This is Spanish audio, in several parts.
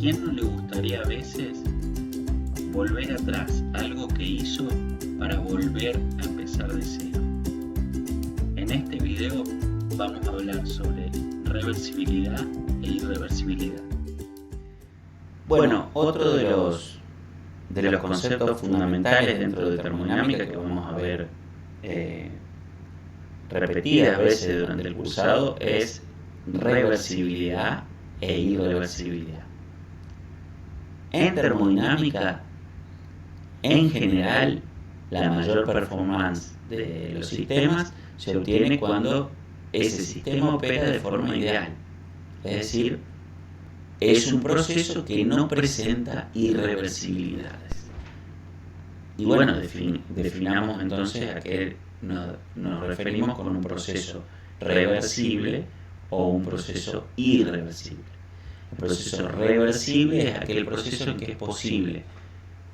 quién no le gustaría a veces volver atrás algo que hizo para volver a empezar de cero? En este video vamos a hablar sobre reversibilidad e irreversibilidad. Bueno, otro de los conceptos fundamentales dentro de termodinámica que vamos a ver repetidas veces durante el cursado es reversibilidad e irreversibilidad. En termodinámica, en general, la mayor performance de los sistemas se obtiene cuando ese sistema opera de forma ideal. Es decir, es un proceso que no presenta irreversibilidades. Y bueno, definamos entonces a qué nos referimos con un proceso reversible o un proceso irreversible. El proceso reversible es aquel proceso en que es posible,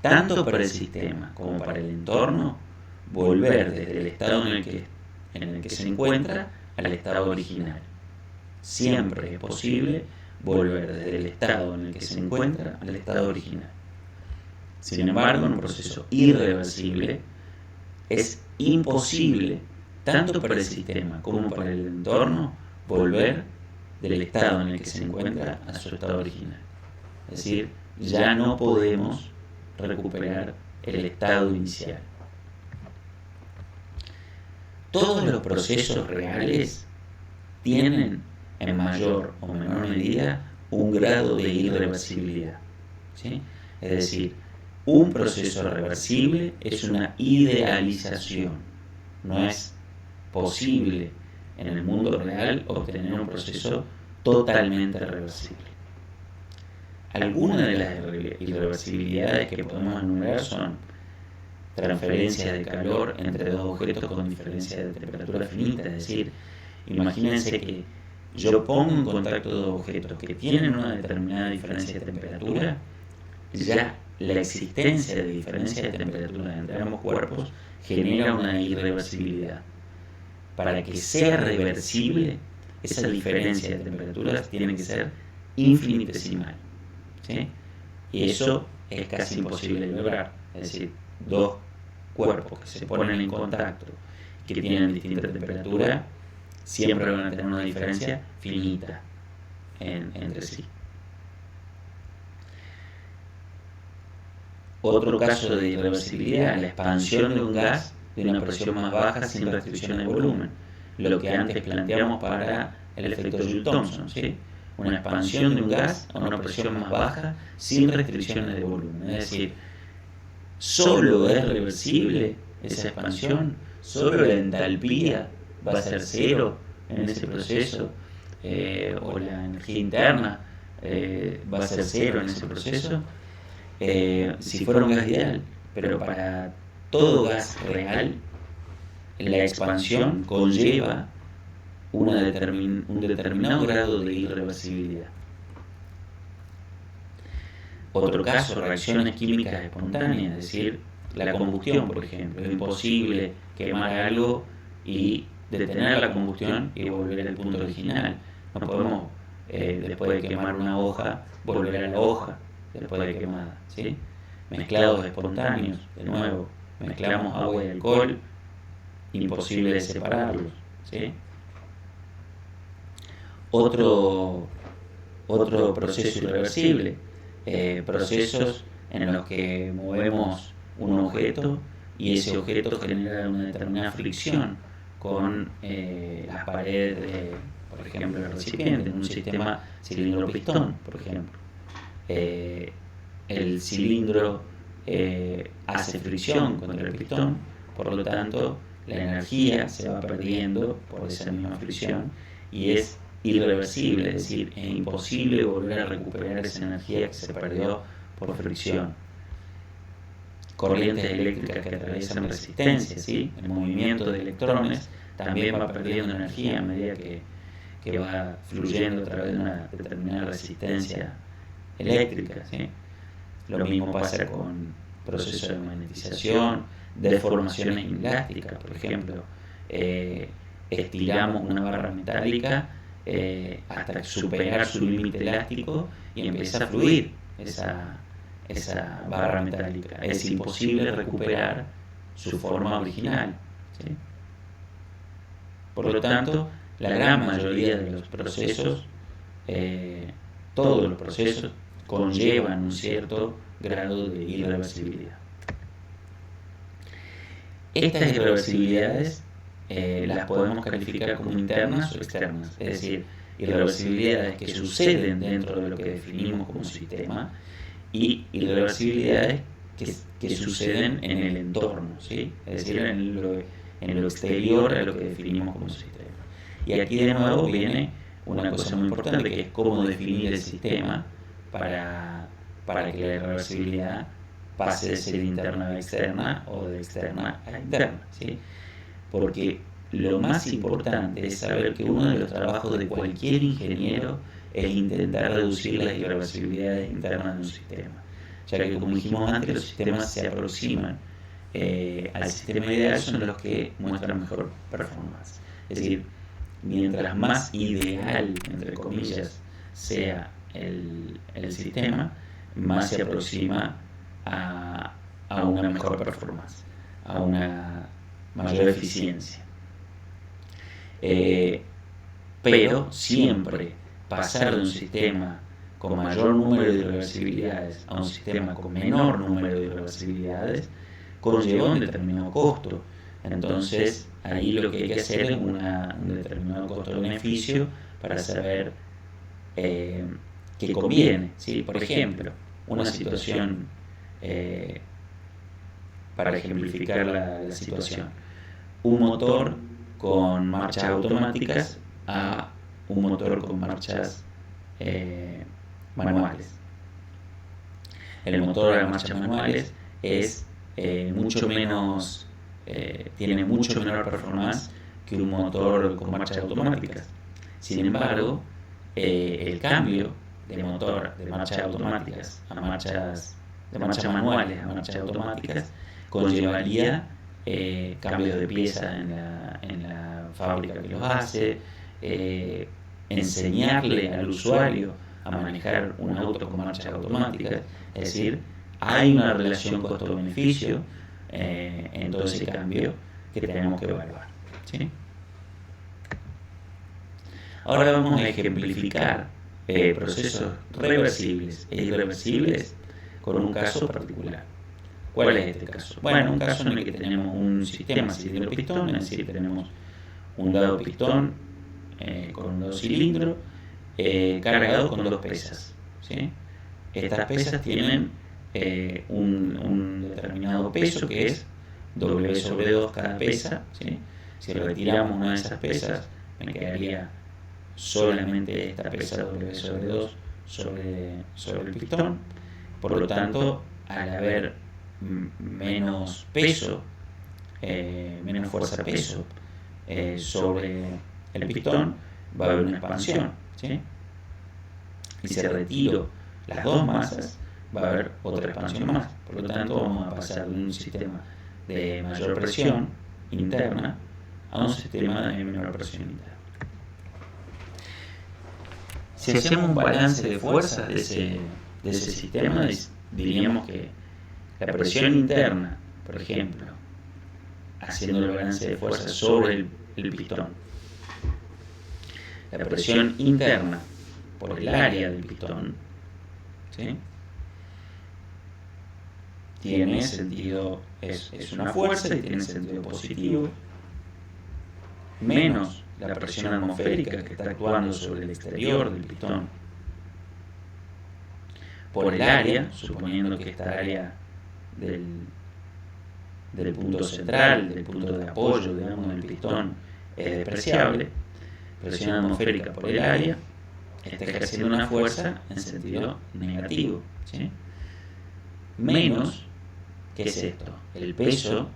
tanto para el sistema como para el entorno, volver desde el estado en el que se encuentra al estado original. Siempre es posible volver desde el estado en el que se encuentra al estado original. Sin embargo, en un proceso irreversible es imposible, tanto para el sistema como para el entorno, volver del estado en el que se encuentra a su estado original. Es decir, ya no podemos recuperar el estado inicial. Todos los procesos reales tienen, en mayor o menor medida, un grado de irreversibilidad, ¿sí? Es decir, un proceso reversible es una idealización. No es posible en el mundo real obtener un proceso totalmente reversible. Algunas de las irreversibilidades que podemos enumerar son transferencias de calor entre dos objetos con diferencia de temperatura finita. Es decir, imagínense que yo pongo en contacto dos objetos que tienen una determinada diferencia de temperatura. Ya la existencia de diferencia de temperatura entre ambos cuerpos genera una irreversibilidad. Para que sea reversible, esa diferencia de temperaturas tiene que ser infinitesimal, ¿sí? Y eso es casi imposible de lograr. Es decir, dos cuerpos que se ponen en contacto, que tienen distinta temperatura, siempre van a tener una diferencia finita entre sí. Otro caso de irreversibilidad, la expansión de un gas de una presión más baja sin restricción de volumen. Lo que antes planteamos para el efecto Joule-Thomson, ¿sí? Una expansión de un gas a una presión más baja sin restricciones de volumen. Es decir, solo es reversible esa expansión, solo la entalpía va a ser cero en ese proceso, o la energía interna va a ser cero en ese proceso, si fuera un gas ideal. Pero para todo gas real, la expansión conlleva un determinado grado de irreversibilidad. Otro caso, reacciones químicas espontáneas, es decir, la combustión, por ejemplo. Es imposible quemar algo y detener la combustión y volver al punto original. No podemos, después de quemar una hoja, volver a la hoja después de quemada, ¿sí? Mezclados espontáneos, de nuevo, mezclamos agua y alcohol, imposible de separarlos, ¿sí? Otro proceso irreversible, procesos en los que movemos un objeto y ese objeto genera una determinada fricción con las paredes por ejemplo, del recipiente, en un sistema cilindro-pistón, por ejemplo. El cilindro hace fricción contra el pistón, por lo tanto la energía se va perdiendo por esa misma fricción y es irreversible, es decir, es imposible volver a recuperar esa energía que se perdió por fricción. Corrientes eléctricas que atraviesan resistencia, ¿sí? El movimiento de electrones también va perdiendo energía a medida que va fluyendo a través de una determinada resistencia eléctrica, ¿sí? Lo mismo pasa con procesos de magnetización, deformaciones inelásticas, por ejemplo, estiramos una barra metálica hasta superar su límite elástico y empieza a fluir. esa barra metálica. Es imposible recuperar su forma original, ¿sí? Por lo tanto, la gran mayoría de los procesos, todos los procesos, conllevan un cierto grado de irreversibilidad. Estas irreversibilidades las podemos calificar como internas o externas, es decir, irreversibilidades que suceden dentro de lo que definimos como sistema y irreversibilidades que suceden en el entorno, ¿sí? Es decir, en lo exterior a lo que definimos como sistema. Y aquí de nuevo viene una cosa muy importante, que es cómo definir el sistema para que la irreversibilidad pase de ser interna a externa o de externa a interna, ¿sí? Porque lo más importante es saber que uno de los trabajos de cualquier ingeniero es intentar reducir las irreversibilidades internas de un sistema, ya que, como dijimos antes, los sistemas se aproximan al sistema ideal, son los que muestran mejor performance. Es decir, mientras más ideal, entre comillas, sea el sistema, más se aproxima a una mejor performance, a una mayor eficiencia. Pero siempre pasar de un sistema con mayor número de irreversibilidades a un sistema con menor número de irreversibilidades conlleva un determinado costo. Entonces, ahí lo que hay que hacer es un determinado costo-beneficio para saber qué conviene, ¿sí? Por ejemplo, una situación, para ejemplificar la situación, un motor con marchas automáticas a un motor con marchas manuales. El motor de las marchas manuales es mucho menos, tiene mucho menor performance que un motor con marchas automáticas. Sin embargo, el cambio de motor de marchas automáticas a marchas manuales a marchas automáticas conllevaría cambios de pieza en la fábrica que los hace, enseñarle al usuario a manejar un auto con marchas automáticas. Es decir, hay una relación costo-beneficio en todo ese cambio que tenemos que evaluar, ¿sí? Ahora vamos a ejemplificar procesos reversibles e irreversibles con un caso particular. ¿Cuál es este caso? Bueno, un caso en el que tenemos un sistema cilindro-pistón, es decir, tenemos un dado pistón con un dado cilindro cargado con dos pesas, ¿sí? Estas pesas tienen un determinado peso, que es W sobre 2 cada pesa, ¿sí? Si retiramos una de esas pesas, me quedaría solamente esta pesa W sobre 2 sobre el pistón. Por lo tanto, al haber menos peso, menos fuerza peso sobre el pistón, va a haber una expansión, ¿sí? Y si retiro las dos masas, va a haber otra expansión más. Por lo tanto, vamos a pasar de un sistema de mayor presión interna a un sistema de menor presión interna. Si hacemos un balance de fuerzas de ese sistema, diríamos que la presión interna, por ejemplo, haciendo el balance de fuerzas sobre el pistón, la presión interna por el área del pistón, ¿sí? Tiene sentido, es una fuerza y tiene sentido positivo, menos la presión atmosférica que está actuando sobre el exterior del pistón por el área, suponiendo que esta área del punto central, del punto de apoyo, digamos, del pistón es despreciable. Presión atmosférica por el área está ejerciendo una fuerza en sentido negativo, ¿sí? Menos, ¿qué es esto? El peso,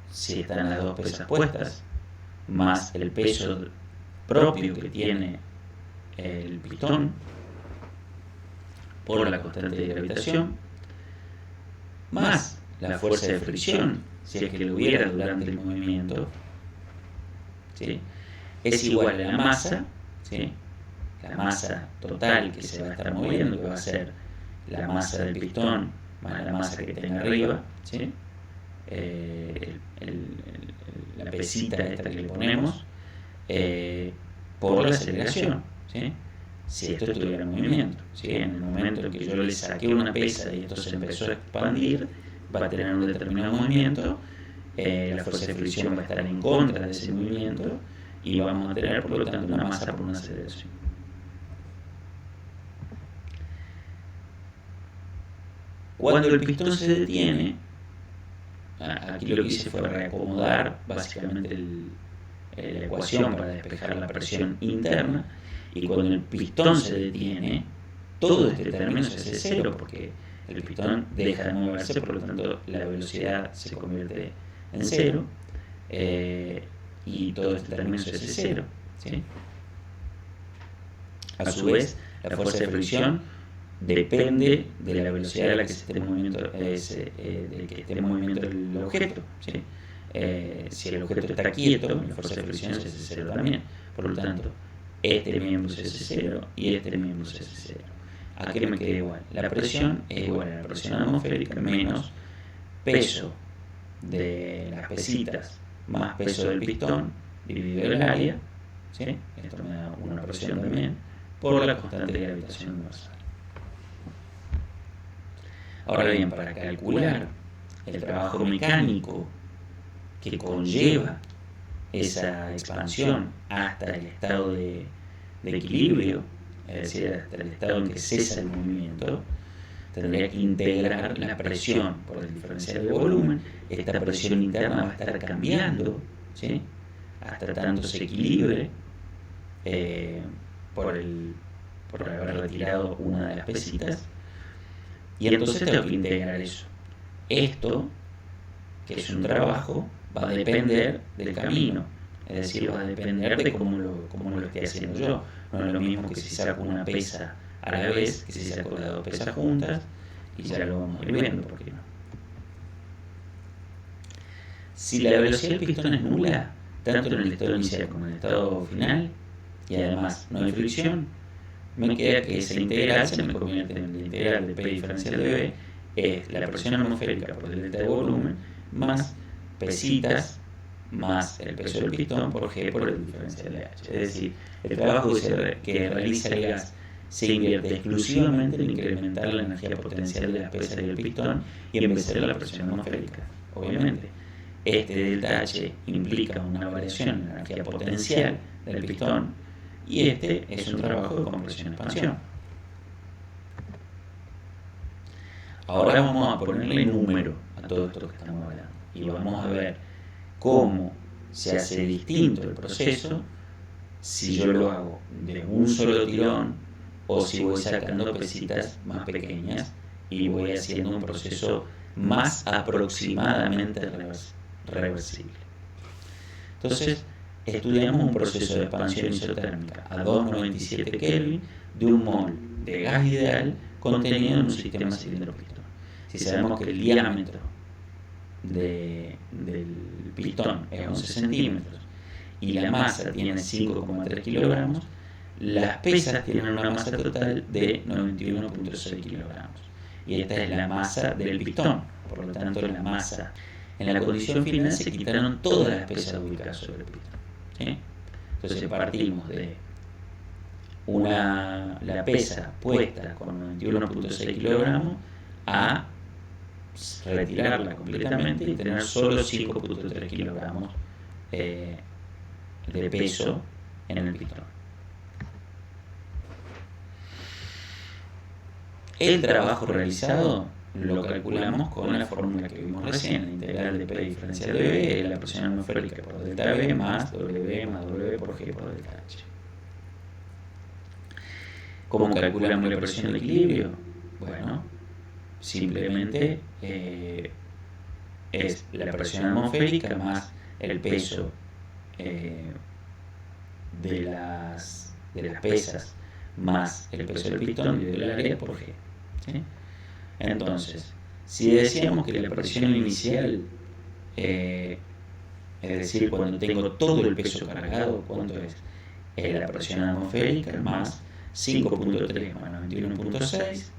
si están las dos pesas puestas, más el peso propio que tiene el pistón por la constante de gravitación, más la fuerza de fricción, si es que lo hubiera durante el movimiento, ¿sí? Es igual a la masa, ¿sí? la masa total que se va a estar moviendo, que va a ser la masa del pistón más la masa que tenga arriba, ¿sí? La pesita esta que le ponemos, por la aceleración, ¿sí? Si esto estuviera en movimiento, ¿sí? En el momento en que yo le saqué una pesa y esto se empezó a expandir, va a tener un determinado movimiento, la fuerza de fricción va a estar en contra de ese movimiento y vamos a tener, por lo tanto, una masa por una aceleración. Cuando el pistón se detiene, aquí lo que hice fue reacomodar básicamente la ecuación para despejar la presión interna, y cuando el pistón se detiene, todo este término se hace cero porque el pistón deja de moverse, por lo tanto la velocidad se convierte en cero, y todo este término se hace cero, ¿sí? A su vez, la fuerza de fricción depende de la velocidad a la que se esté en movimiento, del que esté en movimiento el objeto, ¿sí? Si el objeto está quieto, la fuerza de fricción se hace cero también. Por lo tanto, este miembro se hace cero y este miembro se hace cero. ¿A qué me queda igual? La presión es igual a la presión atmosférica menos peso de las pesitas más peso del pistón dividido el área, ¿sí? Esto me da una presión también por la constante de gravitación universal. Ahora bien, para calcular el trabajo mecánico que conlleva esa expansión hasta el estado de equilibrio, es decir, hasta el estado en que cesa el movimiento, tendría que integrar la presión por el diferencial de volumen. Esta presión interna va a estar cambiando, ¿sí? Hasta tanto se equilibre por haber retirado una de las pesitas. Y entonces tengo que integrar eso. Esto, que es un trabajo, va a depender del camino. Es decir, va a depender de cómo lo esté haciendo yo. No es lo mismo que si saco una pesa a la vez que si saco las dos pesas juntas, y ya lo vamos a ir viendo, ¿por qué no? Si la velocidad del pistón es nula, tanto en el estado inicial como en el estado final, y además no hay fricción, me queda que esa integral se me convierte en la integral de P diferencial de B, es la presión atmosférica por el delta de volumen, más pesitas, más el peso del pistón por G por el diferencial de H. Es decir, el trabajo que realiza el gas se invierte exclusivamente en incrementar la energía potencial de las pesas y del pistón y en vencer la presión atmosférica. Obviamente, este delta H implica una variación en la energía potencial del pistón, y este es un trabajo de compresión-expansión. Ahora vamos a ponerle número a todo esto que estamos hablando y vamos a ver cómo se hace distinto el proceso si yo lo hago de un solo tirón o si voy sacando pesitas más pequeñas y voy haciendo un proceso más aproximadamente reversible. Entonces, estudiamos un proceso de expansión isotérmica a 297 Kelvin de un mol de gas ideal contenido en un sistema cilindro-pistón. Si sabemos que el diámetro del pistón es 11 centímetros y la masa tiene 5,3 kilogramos, las pesas tienen una masa total de 91,6 kilogramos. Y esta es la masa del pistón, por lo tanto la masa. En la condición final se quitaron todas las pesas ubicadas sobre el pistón, ¿sí? Entonces partimos de la pesa puesta con 91,6 kilogramos a retirarla completamente y tener solo 5,3 kilogramos de peso en el pistón. El trabajo realizado lo calculamos con la fórmula que vimos recién, la integral de P diferencial de B, la presión atmosférica por delta B más W por G por delta H. ¿Cómo calculamos la presión de equilibrio? Bueno, simplemente es la presión atmosférica más el peso de las pesas más el peso del pistón dividido el área por G, ¿sí? Entonces, si decíamos que la presión inicial, es decir, cuando tengo todo el peso cargado, ¿cuánto es? Es la presión atmosférica más 5.3 más 91.6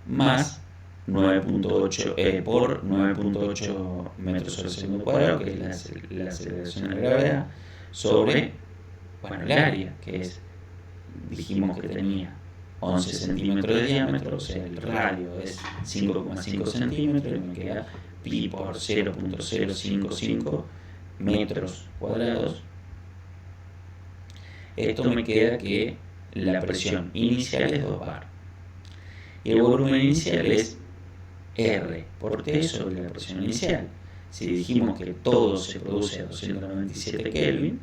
más 9.8 por 9.8 metros sobre segundo cuadrado, que es la aceleración de la gravedad, sobre, el área, que es, dijimos que tenía 11 centímetros de diámetro, o sea, el radio es 5,5 centímetros, y me queda pi por 0.055 metros cuadrados. Esto me queda que la presión inicial es 2 bar. Y el volumen inicial es R por T sobre la presión inicial. Si dijimos que todo se produce a 297 Kelvin,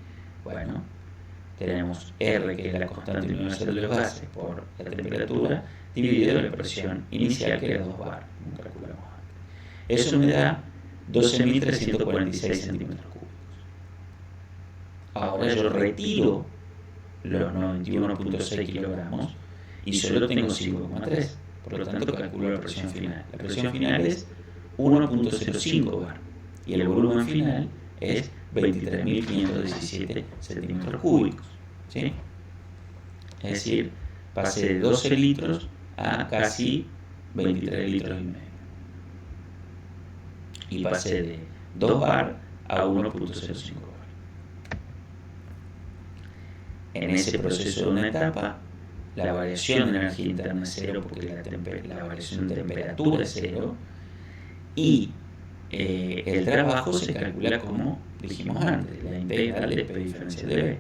tenemos R, que es la constante universal de los gases, por la temperatura, dividido la presión inicial, que era 2 bar, como calculamos antes. Eso me da 12.346 centímetros cúbicos. Ahora yo retiro los 91.6 kilogramos y solo tengo 5,3. Por lo tanto, calculo la presión final. La presión final es 1.05 bar y el volumen final es 23.517 centímetros cúbicos. ¿Sí? Es decir, pasé de 12 litros a casi 23 litros y medio. Y pasé de 2 bar a 1.05 bar. En ese proceso de una etapa, la variación de energía interna es cero, porque la variación de temperatura es cero, y el trabajo se calcula como dijimos antes, la integral de P diferencial de B.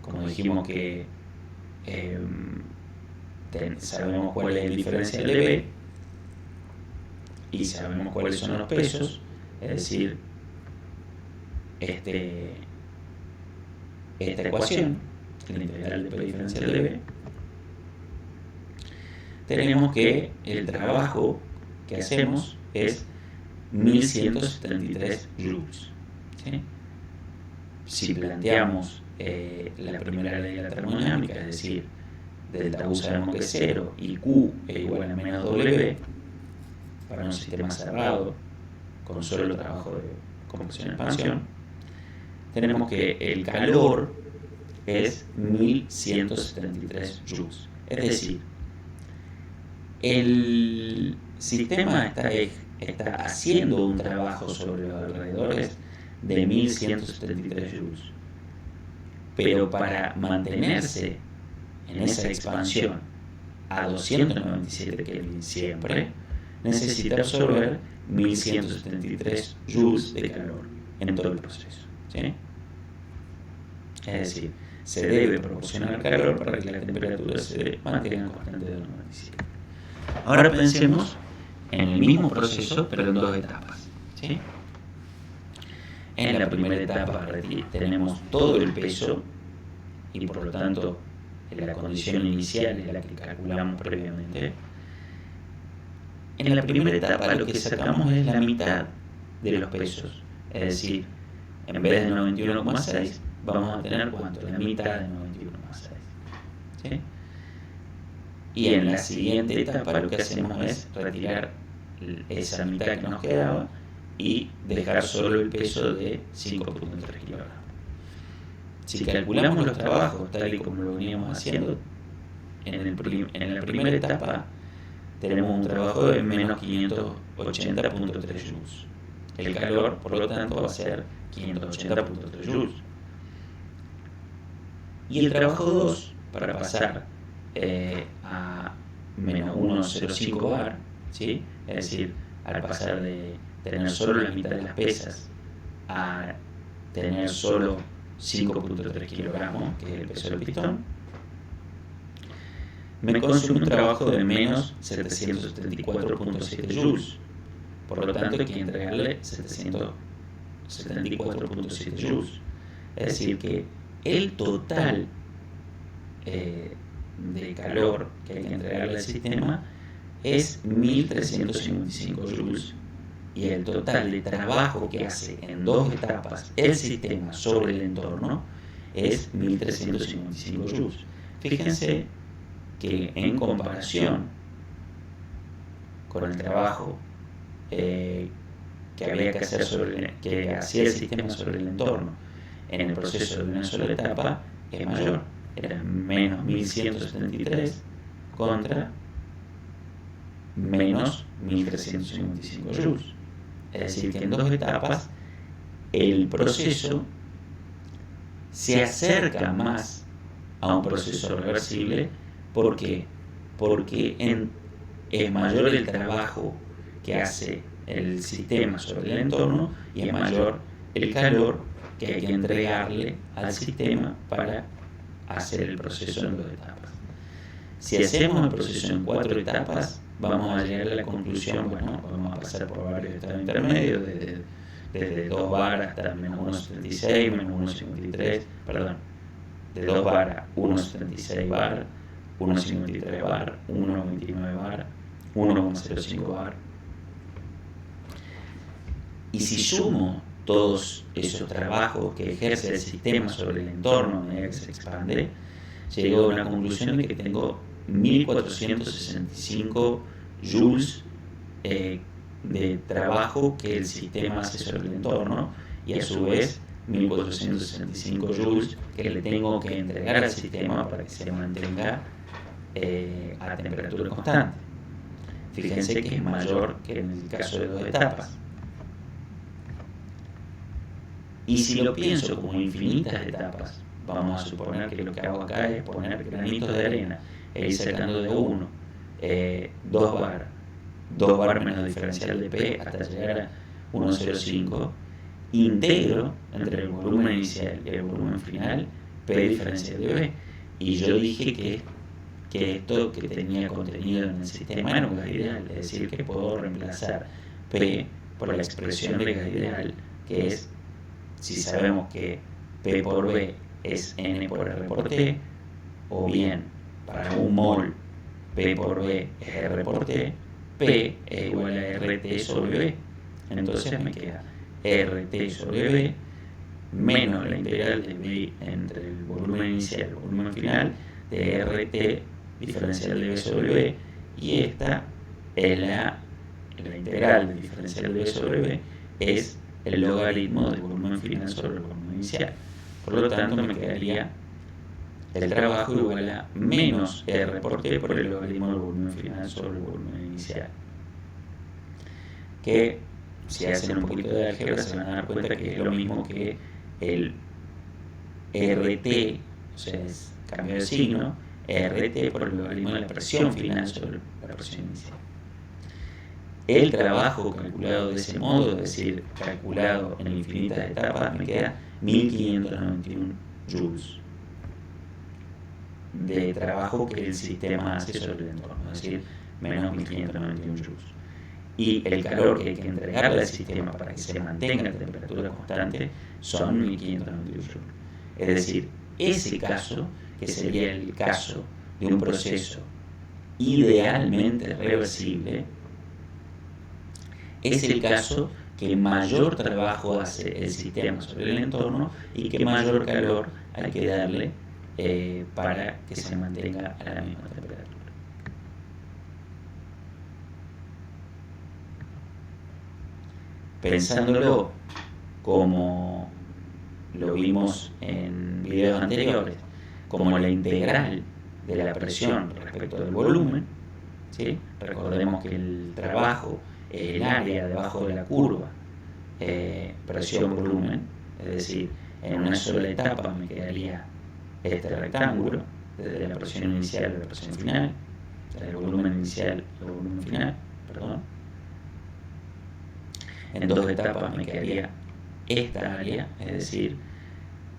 Como dijimos que sabemos cuál es el diferencial de B y sabemos cuáles son los pesos, es decir, esta ecuación, la integral de P diferencial de B, tenemos que el trabajo que hacemos es 1173 joules. ¿Sí? Si planteamos la primera ley de la termodinámica, es decir, delta U sabemos que es 0 y Q es igual a menos W, para un sistema cerrado con solo trabajo de compresión-expansión, tenemos que el calor es 1173 joules. Es decir, el sistema está haciendo un trabajo sobre los alrededores de 1173 joules, pero para mantenerse en esa expansión a 297 Kelvin siempre, necesita absorber 1173 joules de calor en todo el proceso. ¿Sí? Es decir, se debe proporcionar calor para que la temperatura se mantenga constante de 97. Ahora pensemos en el mismo proceso, pero en dos etapas. ¿Sí? En la primera etapa tenemos todo el peso y por lo tanto la condición inicial es la que calculamos previamente. En la primera etapa lo que sacamos es la mitad de los pesos, es decir, en vez de 91,6 vamos a tener ¿cuánto? La mitad de 91,6. ¿Sí? Y en la siguiente etapa lo que hacemos es retirar esa mitad que nos quedaba y dejar solo el peso de 5.3 kilogramos. Si calculamos los trabajos tal y como lo veníamos haciendo, en la primera etapa tenemos un trabajo de menos 580.3 joules. El calor, por lo tanto, va a ser 580.3 joules. Y el trabajo 2, para pasar a menos 1,05 bar, ¿sí? Es decir, al pasar de tener solo la mitad de las pesas a tener solo 5.3 kilogramos, que es el peso del pistón, me consume un trabajo de menos 774.7 joules. Por lo tanto, hay que entregarle 774.7 joules. Es decir, que el total de calor que hay que entregarle al sistema es 1355 joules, y el total de trabajo que hace en dos etapas el sistema sobre el entorno es 1355 joules. Fíjense que en comparación con el trabajo que había que hacer que hacía el sistema sobre el entorno en el proceso de una sola etapa, es mayor. era menos 1173 contra menos 1355 joules. Es decir, que en 2 etapas el proceso se acerca más a un proceso reversible. ¿Por qué? Porque es mayor el trabajo que hace el sistema sobre el entorno y es mayor el calor que hay que entregarle al sistema para hacer el proceso en 2 etapas. Si hacemos el proceso en 4 etapas, vamos a llegar a la conclusión, bueno, vamos a pasar por varios estados intermedios, desde 2 bar hasta menos 1,76, menos 1,53, perdón, de 2 bar a 1,76 bar, 1,53 bar, 1,29 bar, 1,05 bar. Y si sumo todos esos trabajos que ejerce el sistema sobre el entorno a medida que se expande, llego a una conclusión de que tengo 1465 joules de trabajo que el sistema hace sobre el entorno, y a su vez 1465 joules que le tengo que entregar al sistema para que se mantenga a temperatura constante. Fíjense que es mayor que en el caso de 2 etapas. Y si lo pienso como infinitas etapas, vamos a suponer que lo que hago acá es poner granitos de arena e ir sacando de uno 2 bar menos diferencial de P hasta llegar a 1,05, integro entre el volumen inicial y el volumen final P diferencial de B. Y yo dije que esto que tenía contenido en el sistema era un gas ideal, es decir, que puedo reemplazar P por la expresión de gas ideal, que es, si sabemos que P por B es N por R por T, o bien para un mol P por B es R por T, P es igual a RT sobre B. Entonces me queda RT sobre B menos la integral de B entre el volumen inicial y el volumen final de RT diferencial de B sobre B, y esta es la integral de diferencial de B sobre B es el logaritmo del volumen final sobre el volumen inicial. Por lo tanto, me quedaría el trabajo igual a menos R por T por el logaritmo del volumen final sobre el volumen inicial. Que si hacen un poquito de álgebra se van a dar cuenta que es lo mismo que el RT, o sea, es cambio de signo, RT por el logaritmo de la presión final sobre la presión inicial. El trabajo calculado de ese modo, es decir, calculado en infinitas etapas, me queda 1591 joules de trabajo que el sistema hace sobre el entorno, es decir, menos 1591 joules. Y el calor que hay que entregarle al sistema para que se mantenga a temperatura constante son 1591 joules. Es decir, ese caso, que sería el caso de un proceso idealmente reversible, es el caso que mayor trabajo hace el sistema sobre el entorno y que mayor calor hay que darle para que se mantenga a la misma temperatura. Pensándolo como lo vimos en videos anteriores, como la integral de la presión respecto del volumen, ¿sí? Recordemos que el trabajo es el área debajo de la curva, presión-volumen, es decir, en una sola etapa me quedaría este rectángulo, desde la presión inicial a la presión final, desde el volumen inicial al volumen final, perdón. En 2 etapas me quedaría esta área, es decir,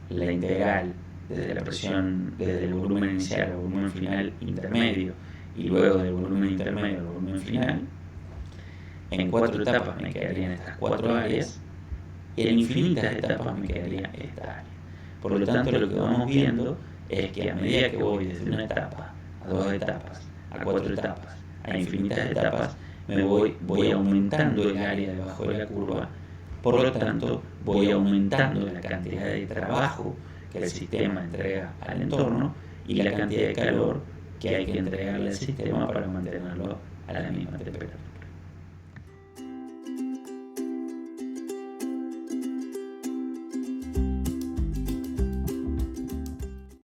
la integral desde la presión, desde el volumen inicial al volumen final intermedio y luego del volumen intermedio al volumen final. En 4 etapas me quedarían estas 4 áreas y en infinitas etapas me quedaría esta área. Por lo tanto, lo que vamos viendo es que a medida que voy desde una etapa a 2 etapas, a 4 etapas, a infinitas etapas, voy aumentando el área debajo de la curva. Por lo tanto, voy aumentando la cantidad de trabajo que el sistema entrega al entorno y la cantidad de calor que hay que entregarle al sistema para mantenerlo a la misma temperatura.